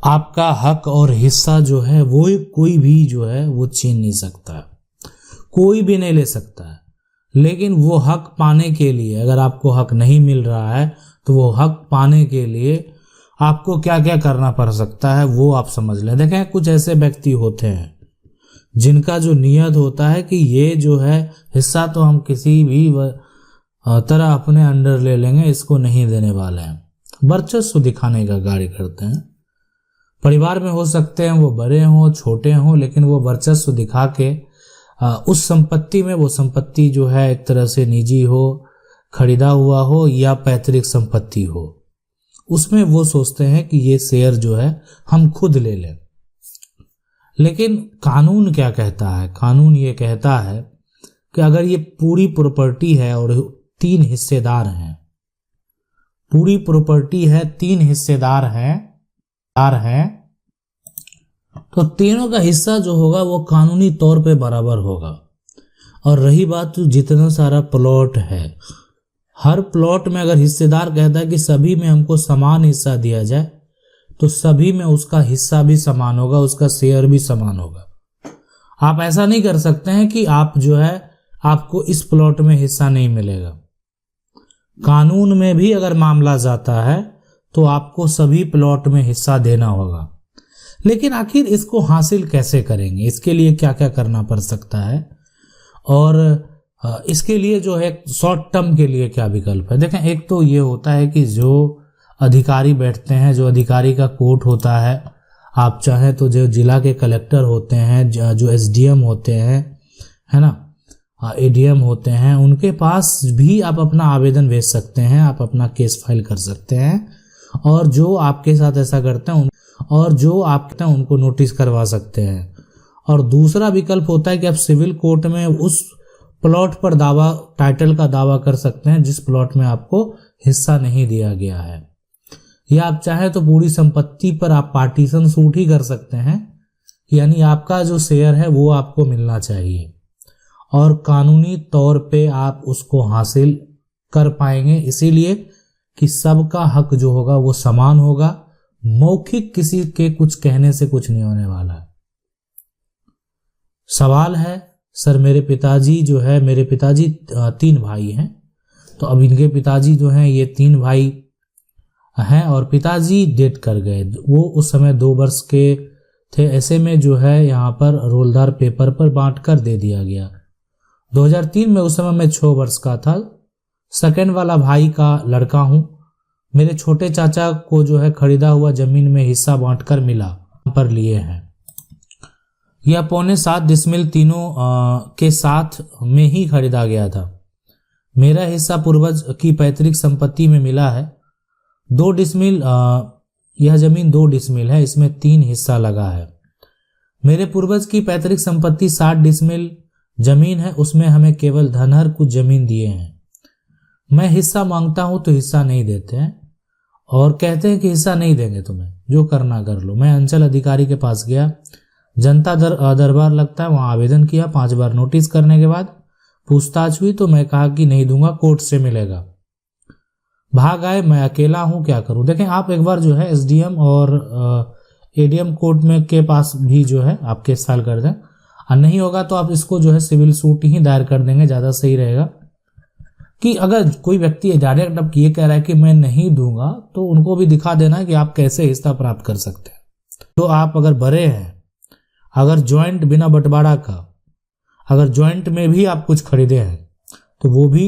आपका हक और हिस्सा जो है वो कोई भी जो है वो छीन नहीं सकता, कोई भी नहीं ले सकता है। लेकिन वो हक पाने के लिए, अगर आपको हक नहीं मिल रहा है तो वो हक पाने के लिए आपको क्या क्या करना पड़ सकता है वो आप समझ लें। देखें, कुछ ऐसे व्यक्ति होते हैं जिनका जो नियत होता है कि ये जो है हिस्सा तो हम किसी भी तरह अपने अंडर ले लेंगे, इसको नहीं देने वाले हैं। वर्चस्व दिखाने का कार्य करते हैं। परिवार में हो सकते हैं वो बड़े हों छोटे हों, लेकिन वो वर्चस्व दिखा के उस संपत्ति में, वो संपत्ति जो है एक तरह से निजी हो, खरीदा हुआ हो या पैतृक संपत्ति हो, उसमें वो सोचते हैं कि ये शेयर जो है हम खुद ले लें। लेकिन कानून क्या कहता है? कानून ये कहता है कि अगर ये पूरी प्रॉपर्टी है और 3 हिस्सेदार हैं, पूरी प्रॉपर्टी है, 3 हिस्सेदार हैं, तो तीनों का हिस्सा जो होगा वो कानूनी तौर पे बराबर होगा। और रही बात तो जितना सारा प्लॉट है, हर प्लॉट में अगर हिस्सेदार कहता है कि सभी में हमको समान हिस्सा दिया जाए, तो सभी में उसका हिस्सा भी समान होगा, उसका शेयर भी समान होगा। आप ऐसा नहीं कर सकते हैं कि आप जो है आपको इस प्लॉट में हिस्सा नहीं मिलेगा। कानून में भी अगर मामला जाता है तो आपको सभी प्लॉट में हिस्सा देना होगा। लेकिन आखिर इसको हासिल कैसे करेंगे, इसके लिए क्या क्या करना पड़ सकता है, और इसके लिए जो है शॉर्ट टर्म के लिए क्या विकल्प है? देखें, एक तो ये होता है कि जो अधिकारी बैठते हैं, जो अधिकारी का कोर्ट होता है, आप चाहें तो जो जिला के कलेक्टर होते हैं, जो एसडीएम होते हैं, है ना, एडीएम होते हैं, उनके पास भी आप अपना आवेदन भेज सकते हैं, आप अपना केस फाइल कर सकते हैं, और जो आपके साथ ऐसा करते हैं और जो आप उनको नोटिस करवा सकते हैं। और दूसरा विकल्प होता है कि आप सिविल कोर्ट में उस प्लॉट पर दावा, टाइटल का दावा कर सकते हैं जिस प्लॉट में आपको हिस्सा नहीं दिया गया है। या आप चाहें तो पूरी संपत्ति पर आप पार्टीशन सूट ही कर सकते हैं, यानी आपका जो शेयर है वो आपको मिलना चाहिए, और कानूनी तौर पे आप उसको हासिल कर पाएंगे, इसीलिए कि सबका हक जो होगा वो समान होगा। मौखिक किसी के कुछ कहने से कुछ नहीं होने वाला है। सवाल है, सर मेरे पिताजी जो है, मेरे पिताजी 3 भाई हैं, तो अब इनके पिताजी जो हैं ये 3 भाई हैं और पिताजी डेथ कर गए। वो उस समय 2 वर्ष के थे। ऐसे में जो है यहाँ पर रोलदार पेपर पर बांट कर दे दिया गया। 2003 में, उस समय मैं 6 वर्ष का था। सेकंड वाला भाई का लड़का हूं। मेरे छोटे चाचा को जो है खरीदा हुआ जमीन में हिस्सा बांटकर मिला पर लिए हैं। यह 7.25 डिसमिल तीनों के साथ में ही खरीदा गया था। मेरा हिस्सा पूर्वज की पैतृक संपत्ति में मिला है। 2 डिसमिल, यह जमीन 2 डिसमिल है, इसमें 3 हिस्सा लगा है। मेरे पूर्वज की पैतृक संपत्ति 60 डिसमिल जमीन है, उसमें हमें केवल धनहर कुछ जमीन दिए हैं। मैं हिस्सा मांगता हूं तो हिस्सा नहीं देते हैं और कहते हैं कि हिस्सा नहीं देंगे, तुम्हें जो करना कर लो। मैं अंचल अधिकारी के पास गया, जनता दरबार लगता है, वहां आवेदन किया। 5 बार नोटिस करने के बाद पूछताछ हुई तो मैं कहा कि नहीं दूंगा, कोर्ट से मिलेगा। भाग आए, मैं अकेला हूं, क्या करूं? देखें, आप एक बार जो है एसडीएम और एडीएम कोर्ट में के पास भी जो है आप केस फाइल कर दें, और नहीं होगा तो आप इसको जो है सिविल सूट ही दायर कर देंगे, ज्यादा सही रहेगा। कि अगर कोई व्यक्ति डायरेक्ट अब ये कह रहा है कि मैं नहीं दूंगा, तो उनको भी दिखा देना कि आप कैसे हिस्सा प्राप्त कर सकते हैं। तो आप अगर बड़े हैं, अगर ज्वाइंट बिना बंटवारा का, अगर ज्वाइंट में भी आप कुछ खरीदे हैं, तो वो भी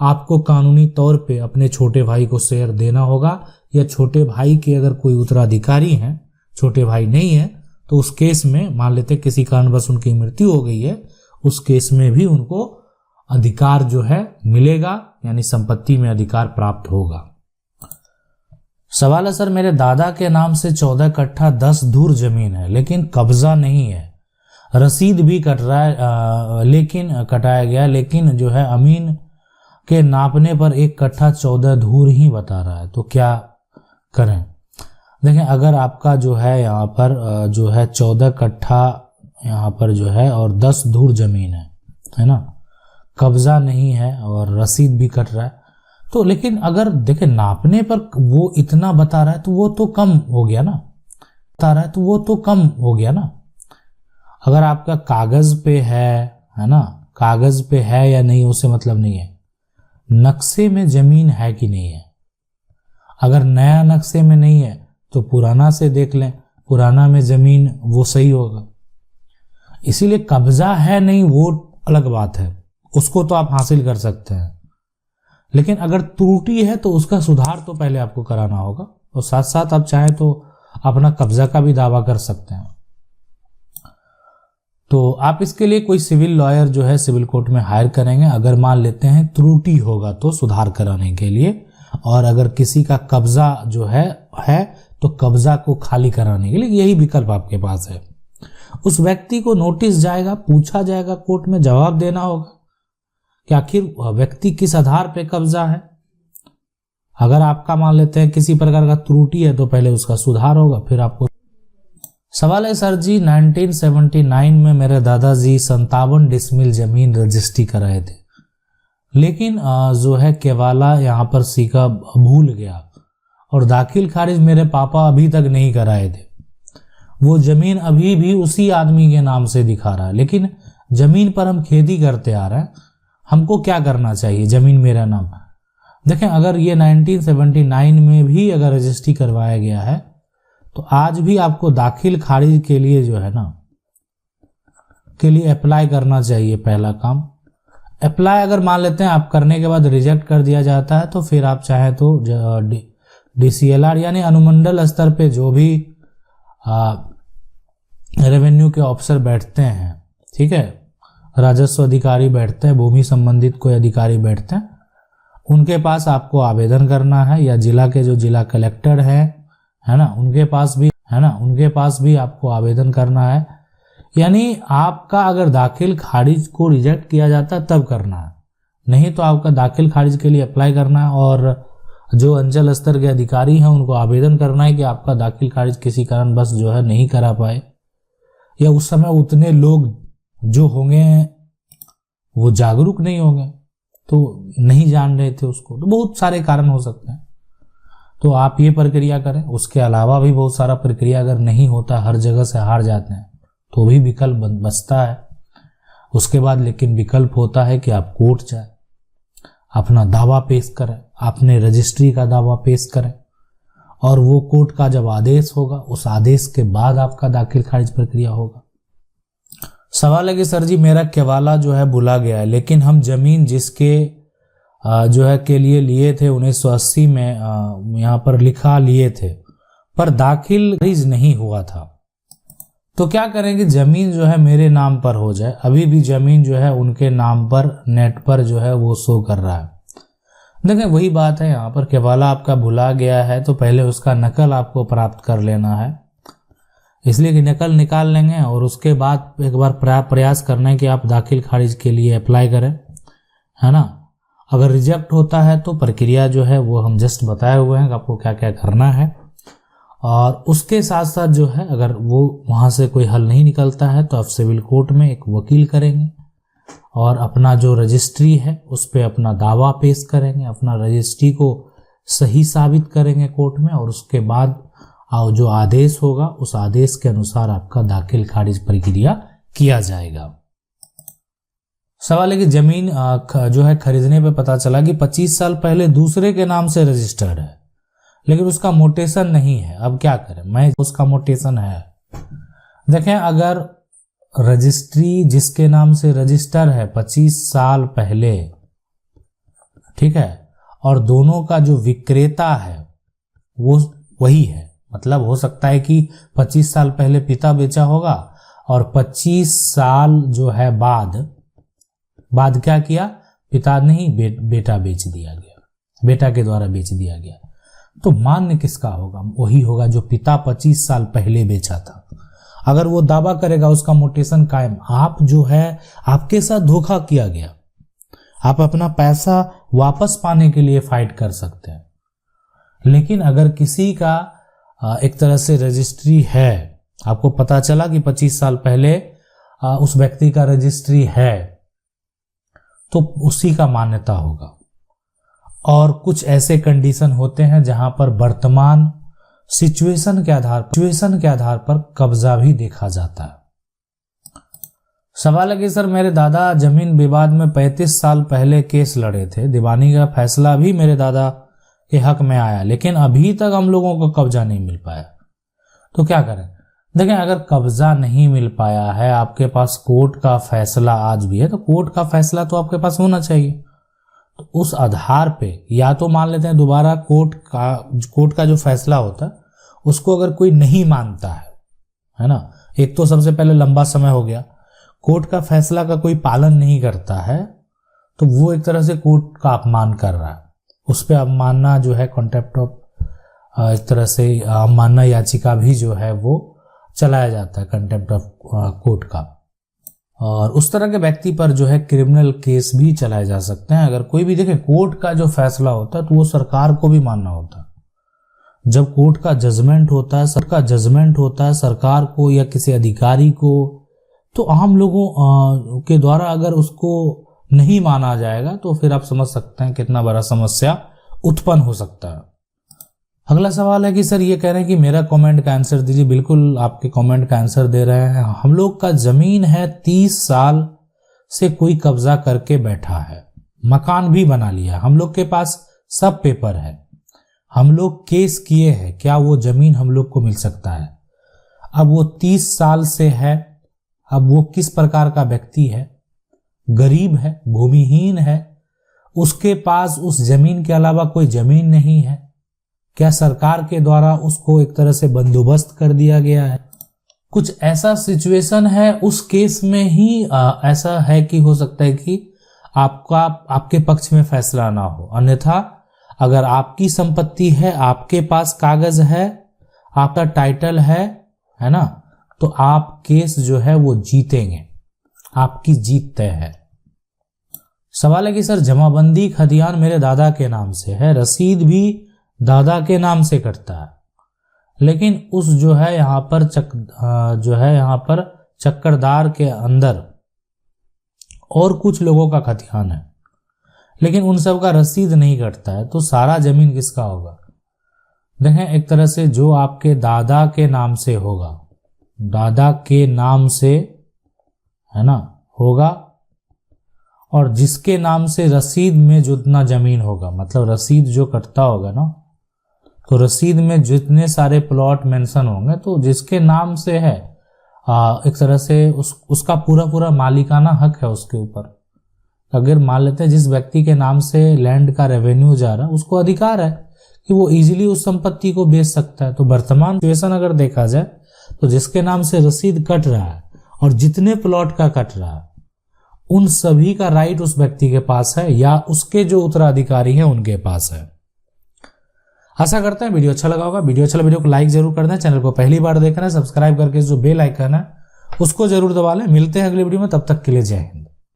आपको कानूनी तौर पे अपने छोटे भाई को शेयर देना होगा। या छोटे भाई के अगर कोई उत्तराधिकारी हैं, छोटे भाई नहीं है, तो उस केस में मान लेते किसी कारणवश उनकी मृत्यु हो गई है, उस केस में भी उनको अधिकार जो है मिलेगा, यानी संपत्ति में अधिकार प्राप्त होगा। सवाल है, सर मेरे दादा के नाम से 14 कट्ठा 10 धूर जमीन है, लेकिन कब्जा नहीं है, रसीद भी कट रहा है, लेकिन कटाया गया, लेकिन जो है अमीन के नापने पर 1 कट्ठा 14 धूर ही बता रहा है, तो क्या करें? देखें, अगर आपका जो है यहाँ पर जो है 14 कट्ठा यहाँ पर जो है और 10 धूर जमीन है ना, कब्जा नहीं है और रसीद भी कट रहा है, तो लेकिन अगर देखें नापने पर वो इतना बता रहा है तो वो तो कम हो गया ना। रहा है तो वो तो कम हो गया ना। अगर आपका कागज पे है ना, कागज पे है या नहीं उससे मतलब नहीं है, नक्शे में जमीन है कि नहीं है। अगर नया नक्शे में नहीं है तो पुराना से देख लें, पुराना में जमीन वो सही होगा। इसीलिए कब्जा है नहीं वो अलग बात है, उसको तो आप हासिल कर सकते हैं, लेकिन अगर त्रुटि है तो उसका सुधार तो पहले आपको कराना होगा, और साथ साथ आप चाहें तो अपना कब्जा का भी दावा कर सकते हैं। तो आप इसके लिए कोई सिविल लॉयर जो है सिविल कोर्ट में हायर करेंगे, अगर मान लेते हैं त्रुटि होगा तो सुधार कराने के लिए, और अगर किसी का कब्जा जो है तो कब्जा को खाली कराने के लिए, यही विकल्प आपके पास है। उस व्यक्ति को नोटिस जाएगा, पूछा जाएगा, कोर्ट में जवाब देना होगा कि आखिर व्यक्ति किस आधार पे कब्जा है। अगर आपका मान लेते हैं किसी प्रकार का त्रुटि है तो पहले उसका सुधार होगा, फिर आपको। सवाल है सर जी 1979 में मेरे दादाजी 57 डिसमिल जमीन रजिस्ट्री कराए थे, लेकिन जो है केवाला यहाँ पर सीका भूल गया और दाखिल खारिज मेरे पापा अभी तक नहीं कराए थे। वो जमीन अभी भी उसी आदमी के नाम से दिखा रहा है, लेकिन जमीन पर हम खेती करते आ रहे हैं, हमको क्या करना चाहिए? जमीन मेरा नाम। देखें, अगर ये 1979 में भी अगर रजिस्ट्री करवाया गया है तो आज भी आपको दाखिल खारिज के लिए जो है ना के लिए अप्लाई करना चाहिए। पहला काम अप्लाई अगर मान लेते हैं आप करने के बाद रिजेक्ट कर दिया जाता है तो फिर आप चाहे तो DCLR यानी अनुमंडल स्तर पे जो भी रेवेन्यू के ऑफिसर बैठते हैं, ठीक है, राजस्व अधिकारी बैठते हैं, भूमि संबंधित कोई अधिकारी बैठते हैं, उनके पास आपको आवेदन करना है, या जिला के जो जिला कलेक्टर है ना उनके पास भी आपको आवेदन करना है। यानी आपका अगर दाखिल खारिज को रिजेक्ट किया जाता है तब करना है, नहीं तो आपका दाखिल खारिज के लिए अप्लाई करना है और जो अंचल स्तर के अधिकारी हैं उनको आवेदन करना है कि आपका दाखिल खारिज किसी कारण बस जो है नहीं करा पाए, या उस समय उतने लोग जो होंगे वो जागरूक नहीं होंगे, तो नहीं जान रहे थे उसको, तो बहुत सारे कारण हो सकते हैं। तो आप ये प्रक्रिया करें। उसके अलावा भी बहुत सारा प्रक्रिया अगर नहीं होता, हर जगह से हार जाते हैं, तो भी विकल्प बचता है उसके बाद। लेकिन विकल्प होता है कि आप कोर्ट जाए, अपना दावा पेश करें, अपने रजिस्ट्री का दावा पेश करें, और वो कोर्ट का जब आदेश होगा उस आदेश के बाद आपका दाखिल खारिज प्रक्रिया होगा। सवाल है कि सर जी मेरा केवाला जो है भुला गया है, लेकिन हम जमीन जिसके जो है के लिए थे 1980 में यहाँ पर लिखा लिए थे, पर दाखिल खारिज नहीं हुआ था, तो क्या करेंगे? जमीन जो है मेरे नाम पर हो जाए। अभी भी जमीन जो है उनके नाम पर नेट पर जो है वो शो कर रहा है। देखें, वही बात है, यहाँ पर केवाला आपका भुला गया है तो पहले उसका नकल आपको प्राप्त कर लेना है, इसलिए कि नकल निकाल लेंगे और उसके बाद एक बार प्रयास करना है कि आप दाखिल खारिज के लिए अप्लाई करें, है ना। अगर रिजेक्ट होता है तो प्रक्रिया जो है वो हम जस्ट बताए हुए हैं कि आपको क्या क्या करना है, और उसके साथ साथ जो है अगर वो वहाँ से कोई हल नहीं निकलता है तो आप सिविल कोर्ट में एक वकील करेंगे और अपना जो रजिस्ट्री है उस पर अपना दावा पेश करेंगे, अपना रजिस्ट्री को सही साबित करेंगे कोर्ट में, और उसके बाद जो आदेश होगा उस आदेश के अनुसार आपका दाखिल खारिज प्रक्रिया किया जाएगा। सवाल है कि जमीन जो है खरीदने पे पता चला कि 25 साल पहले दूसरे के नाम से रजिस्टर्ड है, लेकिन उसका मोटेशन नहीं है, अब क्या करें? मैं उसका मोटेशन है। देखें, अगर रजिस्ट्री जिसके नाम से रजिस्टर है 25 साल पहले, ठीक है, और दोनों का जो विक्रेता है वो वही है, मतलब हो सकता है कि 25 साल पहले पिता बेचा होगा और 25 साल जो है बाद क्या किया? पिता नहीं बेटा बेच दिया गया, बेटा के द्वारा बेच दिया गया, तो मान्य किसका होगा? वही होगा जो पिता 25 साल पहले बेचा था। अगर वो दावा करेगा उसका मोटेशन कायम, आप जो है आपके साथ धोखा किया गया, आप अपना पैसा वापस पाने के लिए फाइट कर सकते हैं। लेकिन अगर किसी का एक तरह से रजिस्ट्री है, आपको पता चला कि 25 साल पहले उस व्यक्ति का रजिस्ट्री है, तो उसी का मान्यता होगा। और कुछ ऐसे कंडीशन होते हैं जहां पर वर्तमान सिचुएशन के आधार पर कब्जा भी देखा जाता है। सवाल है कि सर मेरे दादा जमीन विवाद में 35 साल पहले केस लड़े थे, दीवानी का फैसला भी मेरे दादा के हक में आया, लेकिन अभी तक हम लोगों को कब्जा नहीं मिल पाया, तो क्या करें? देखें, अगर कब्जा नहीं मिल पाया है, आपके पास कोर्ट का फैसला आज भी है, तो कोर्ट का फैसला तो आपके पास होना चाहिए। तो उस आधार पे या तो मान लेते हैं दोबारा कोर्ट का जो फैसला होता है उसको अगर कोई नहीं मानता है ना, एक तो सबसे पहले लंबा समय हो गया, कोर्ट का फैसला का कोई पालन नहीं करता है, तो वो एक तरह से कोर्ट का अपमान कर रहा है। उस पर अवमानना जो है, कॉन्टेम्प्ट ऑफ, एक तरह से अवमानना याचिका भी जो है वो चलाया जाता है, कंटेम्प्ट ऑफ कोर्ट का। और उस तरह के व्यक्ति पर जो है क्रिमिनल केस भी चलाए जा सकते हैं। अगर कोई भी देखे, कोर्ट का जो फैसला होता है तो वो सरकार को भी मानना होता है। जब कोर्ट का जजमेंट होता है, सरकार को या किसी अधिकारी को, तो आम लोगों के द्वारा अगर उसको नहीं माना जाएगा तो फिर आप समझ सकते हैं कितना बड़ा समस्या उत्पन्न हो सकता है। अगला सवाल है कि सर ये कह रहे हैं कि मेरा कमेंट का आंसर दीजिए। बिल्कुल आपके कमेंट का आंसर दे रहे हैं। हम लोग का जमीन है, 30 साल से कोई कब्जा करके बैठा है, मकान भी बना लिया, हम लोग के पास सब पेपर है, हम लोग केस किए हैं, क्या वो जमीन हम लोग को मिल सकता है? अब वो 30 साल से है, अब वो किस प्रकार का व्यक्ति है? गरीब है, भूमिहीन है, उसके पास उस जमीन के अलावा कोई जमीन नहीं है, क्या सरकार के द्वारा उसको एक तरह से बंदोबस्त कर दिया गया है? कुछ ऐसा सिचुएशन है, उस केस में ही ऐसा है कि हो सकता है कि आपके पक्ष में फैसला ना हो। अन्यथा अगर आपकी संपत्ति है, आपके पास कागज है, आपका टाइटल है ना, तो आप केस जो है वो जीतेंगे, आपकी जीत तय है। सवाल है कि सर जमाबंदी खतियान मेरे दादा के नाम से है, रसीद भी दादा के नाम से कटता है, लेकिन उस जो है यहाँ पर चक्करदार के अंदर और कुछ लोगों का खतियान है, लेकिन उन सब का रसीद नहीं कटता है, तो सारा जमीन किसका होगा? देखें, एक तरह से जो आपके दादा के नाम से होगा, दादा के नाम से है ना होगा, और जिसके नाम से रसीद में जितना जमीन होगा, मतलब रसीद जो कटता होगा ना, तो रसीद में जितने सारे प्लॉट मेंशन होंगे, तो जिसके नाम से है एक तरह से उसका पूरा मालिकाना हक है उसके ऊपर। अगर मान लेते हैं जिस व्यक्ति के नाम से लैंड का रेवेन्यू जा रहा है, उसको अधिकार है कि वो इजीली उस संपत्ति को बेच सकता है। तो वर्तमान सिचुएशन अगर देखा जाए तो जिसके नाम से रसीद कट रहा है और जितने प्लॉट का कट रहा है, उन सभी का राइट उस व्यक्ति के पास है या उसके जो उत्तराधिकारी हैं उनके पास है। आशा करते हैं वीडियो अच्छा लगा होगा। वीडियो को लाइक जरूर कर दें। चैनल को पहली बार देख रहे हैं, सब्सक्राइब करके जो बेल आइकन है उसको जरूर दबा लें। मिलते हैं अगले वीडियो में, तब तक के लिए जय हिंद।